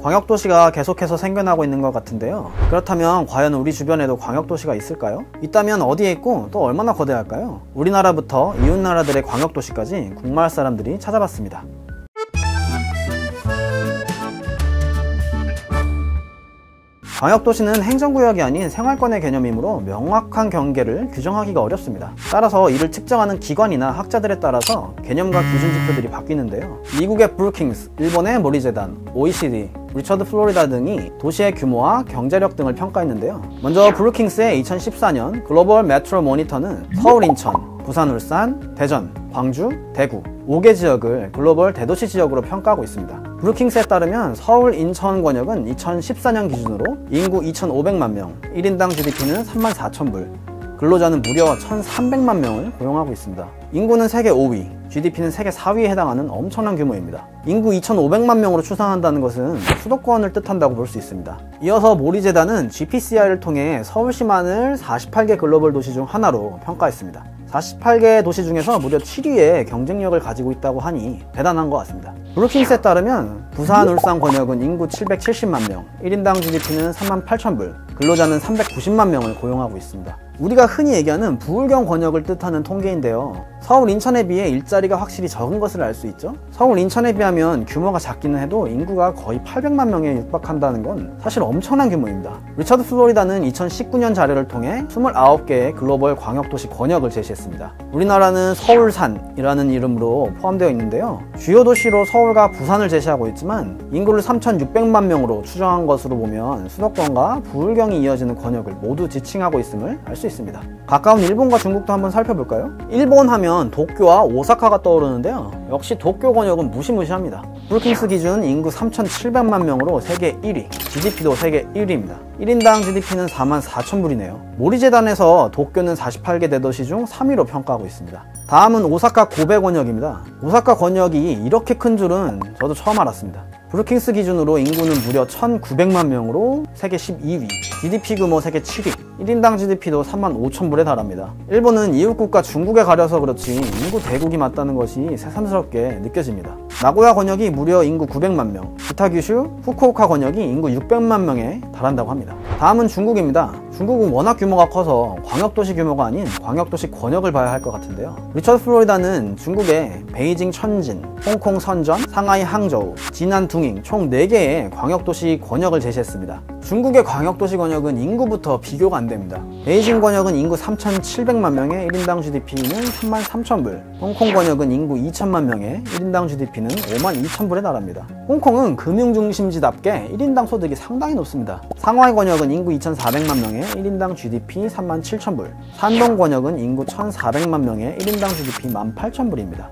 광역도시가 계속해서 생겨나고 있는 것 같은데요. 그렇다면 과연 우리 주변에도 광역도시가 있을까요? 있다면 어디에 있고 또 얼마나 거대할까요? 우리나라부터 이웃나라들의 광역도시까지 국마을 사람들이 찾아봤습니다. 광역도시는 행정구역이 아닌 생활권의 개념이므로 명확한 경계를 규정하기가 어렵습니다. 따라서 이를 측정하는 기관이나 학자들에 따라서 개념과 기준 지표들이 바뀌는데요. 미국의 브루킹스, 일본의 모리재단, OECD, 리처드 플로리다 등이 도시의 규모와 경제력 등을 평가했는데요. 먼저 브루킹스의 2014년 글로벌 메트로 모니터는 서울, 인천, 부산, 울산, 대전, 광주, 대구 5개 지역을 글로벌 대도시 지역으로 평가하고 있습니다. 브루킹스에 따르면 서울, 인천 권역은 2014년 기준으로 인구 2,500만 명, 1인당 GDP는 34,000불, 근로자는 무려 1,300만 명을 고용하고 있습니다. 인구는 세계 5위, GDP는 세계 4위에 해당하는 엄청난 규모입니다. 인구 2,500만 명으로 추산한다는 것은 수도권을 뜻한다고 볼 수 있습니다. 이어서 모리재단은 GPCI를 통해 서울시만을 48개 글로벌 도시 중 하나로 평가했습니다. 48개 도시 중에서 무려 7위의 경쟁력을 가지고 있다고 하니 대단한 것 같습니다. 브루킹스에 따르면 부산, 울산 권역은 인구 770만 명, 1인당 GDP는 38,000불, 근로자는 390만 명을 고용하고 있습니다. 우리가 흔히 얘기하는 부울경 권역을 뜻하는 통계인데요. 서울, 인천에 비해 일자리가 확실히 적은 것을 알 수 있죠. 서울, 인천에 비하면 규모가 작기는 해도 인구가 거의 800만 명에 육박한다는 건 사실 엄청난 규모입니다. 리처드 플로리다는 2019년 자료를 통해 29개의 글로벌 광역도시 권역을 제시했습니다. 우리나라는 서울산이라는 이름으로 포함되어 있는데요. 주요 도시로 서울과 부산을 제시하고 있지만 인구를 3,600만 명으로 추정한 것으로 보면 수도권과 부울경이 이어지는 권역을 모두 지칭하고 있음을 알 수 있습니다. 가까운 일본과 중국도 한번 살펴볼까요? 일본 하면 도쿄와 오사카가 떠오르는데요. 역시 도쿄 권역은 무시무시합니다. 브루킹스 기준 인구 3,700만 명으로 세계 1위, GDP도 세계 1위입니다. 1인당 GDP는 44,000불이네요. 모리재단에서 도쿄는 48개 대도시 중 3위로 평가하고 있습니다. 다음은 오사카 고베 권역입니다. 오사카 권역이 이렇게 큰 줄은 저도 처음 알았습니다. 브루킹스 기준으로 인구는 무려 1,900만 명으로 세계 12위, GDP 규모 세계 7위, 1인당 GDP도 35,000불에 달합니다. 일본은 이웃국가 중국에 가려서 그렇지 인구 대국이 맞다는 것이 새삼스럽게 느껴집니다. 나고야 권역이 무려 인구 900만 명, 기타규슈, 후쿠오카 권역이 인구 600만 명에 달한다고 합니다. 다음은 중국입니다. 중국은 워낙 규모가 커서 광역도시 규모가 아닌 광역도시 권역을 봐야 할 것 같은데요. 리처드 플로리다는 중국의 베이징 천진, 홍콩 선전, 상하이 항저우, 지난 둥잉 총 4개의 광역도시 권역을 제시했습니다. 중국의 광역도시 권역은 인구부터 비교가 안 됩니다. 베이징 권역은 인구 3,700만 명에 1인당 GDP는 33,000불, 홍콩 권역은 인구 2,000만 명에 1인당 GDP는 52,000불에 달합니다. 홍콩은 금융중심지답게 1인당 소득이 상당히 높습니다. 상하이 권역은 인구 2,400만 명에 1인당 GDP 37,000불, 산동 권역은 인구 1,400만 명에 1인당 GDP 18,000불입니다.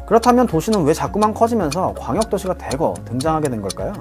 그렇다면 도시는 왜 자꾸만 커지면서 광역도시가 대거 등장하게 된 걸까요?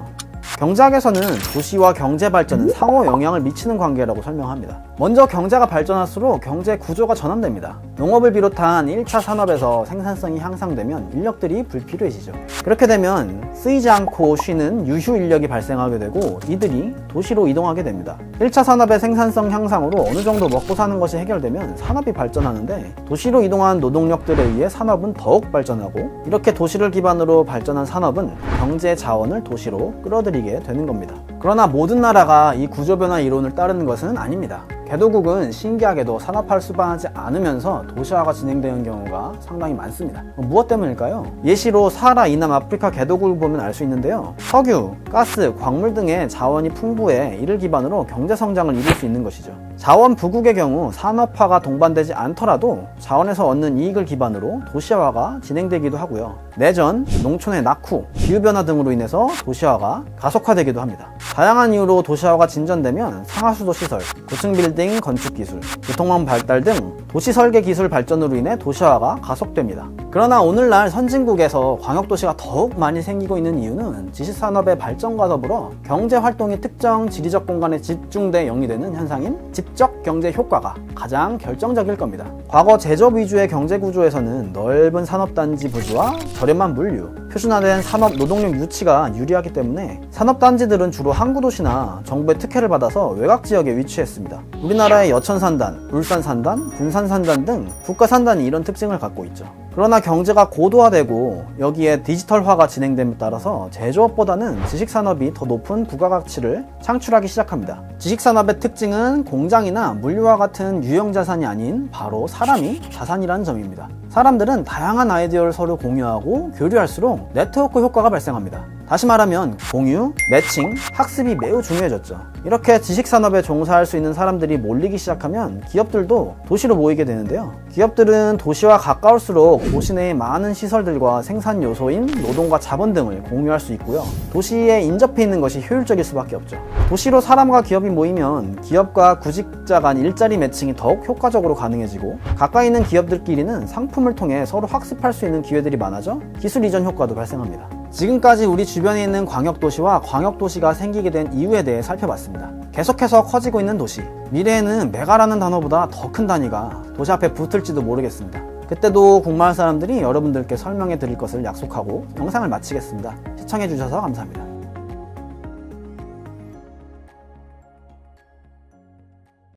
경제학에서는 도시와 경제 발전은 상호 영향을 미치는 관계라고 설명합니다. 먼저 경제가 발전할수록 경제 구조가 전환됩니다. 농업을 비롯한 1차 산업에서 생산성이 향상되면 인력들이 불필요해지죠. 그렇게 되면 쓰이지 않고 쉬는 유휴 인력이 발생하게 되고 이들이 도시로 이동하게 됩니다. 1차 산업의 생산성 향상으로 어느 정도 먹고 사는 것이 해결되면 산업이 발전하는데 도시로 이동한 노동력들에 의해 산업은 더욱 발전하고 이렇게 도시를 기반으로 발전한 산업은 경제 자원을 도시로 끌어들이게 되는 겁니다. 그러나 모든 나라가 이 구조변화 이론을 따르는 것은 아닙니다. 개도국은 신기하게도 산업화를 수반하지 않으면서 도시화가 진행되는 경우가 상당히 많습니다. 무엇 때문일까요? 예시로 사하라 이남 아프리카 개도국을 보면 알 수 있는데요. 석유, 가스, 광물 등의 자원이 풍부해 이를 기반으로 경제 성장을 이룰 수 있는 것이죠. 자원 부국의 경우 산업화가 동반되지 않더라도 자원에서 얻는 이익을 기반으로 도시화가 진행되기도 하고요. 내전, 농촌의 낙후, 기후변화 등으로 인해서 도시화가 가속화되기도 합니다. 다양한 이유로 도시화가 진전되면 상하수도 시설, 고층 빌딩 건축 기술, 교통망 발달 등 도시 설계 기술 발전으로 인해 도시화가 가속됩니다. 그러나 오늘날 선진국에서 광역도시가 더욱 많이 생기고 있는 이유는 지식산업의 발전과 더불어 경제활동이 특정 지리적 공간에 집중돼 영위되는 현상인 집적 경제 효과가 가장 결정적일 겁니다. 과거 제조업 위주의 경제구조에서는 넓은 산업단지 부지와 저렴한 물류, 표준화된 산업 노동력 유치가 유리하기 때문에 산업단지들은 주로 항구도시나 정부의 특혜를 받아서 외곽지역에 위치했습니다. 우리나라의 여천산단, 울산산단, 군산산단 등 국가산단이 이런 특징을 갖고 있죠. 그러나 경제가 고도화되고 여기에 디지털화가 진행됨에 따라서 제조업보다는 지식산업이 더 높은 부가가치를 창출하기 시작합니다. 지식산업의 특징은 공장이나 물류와 같은 유형자산이 아닌 바로 사람이 자산이라는 점입니다. 사람들은 다양한 아이디어를 서로 공유하고 교류할수록 네트워크 효과가 발생합니다. 다시 말하면 공유, 매칭, 학습이 매우 중요해졌죠. 이렇게 지식산업에 종사할 수 있는 사람들이 몰리기 시작하면 기업들도 도시로 모이게 되는데요. 기업들은 도시와 가까울수록 도시 내의 많은 시설들과 생산 요소인 노동과 자본 등을 공유할 수 있고요. 도시에 인접해 있는 것이 효율적일 수밖에 없죠. 도시로 사람과 기업이 모이면 기업과 구직자 간 일자리 매칭이 더욱 효과적으로 가능해지고, 가까이 있는 기업들끼리는 상품을 통해 서로 학습할 수 있는 기회들이 많아져 기술 이전 효과도 발생합니다. 지금까지 우리 주변에 있는 광역도시와 광역도시가 생기게 된 이유에 대해 살펴봤습니다. 계속해서 커지고 있는 도시, 미래에는 메가라는 단어보다 더 큰 단위가 도시 앞에 붙을지도 모르겠습니다. 그때도 국마을 사람들이 여러분들께 설명해 드릴 것을 약속하고 영상을 마치겠습니다. 시청해 주셔서 감사합니다.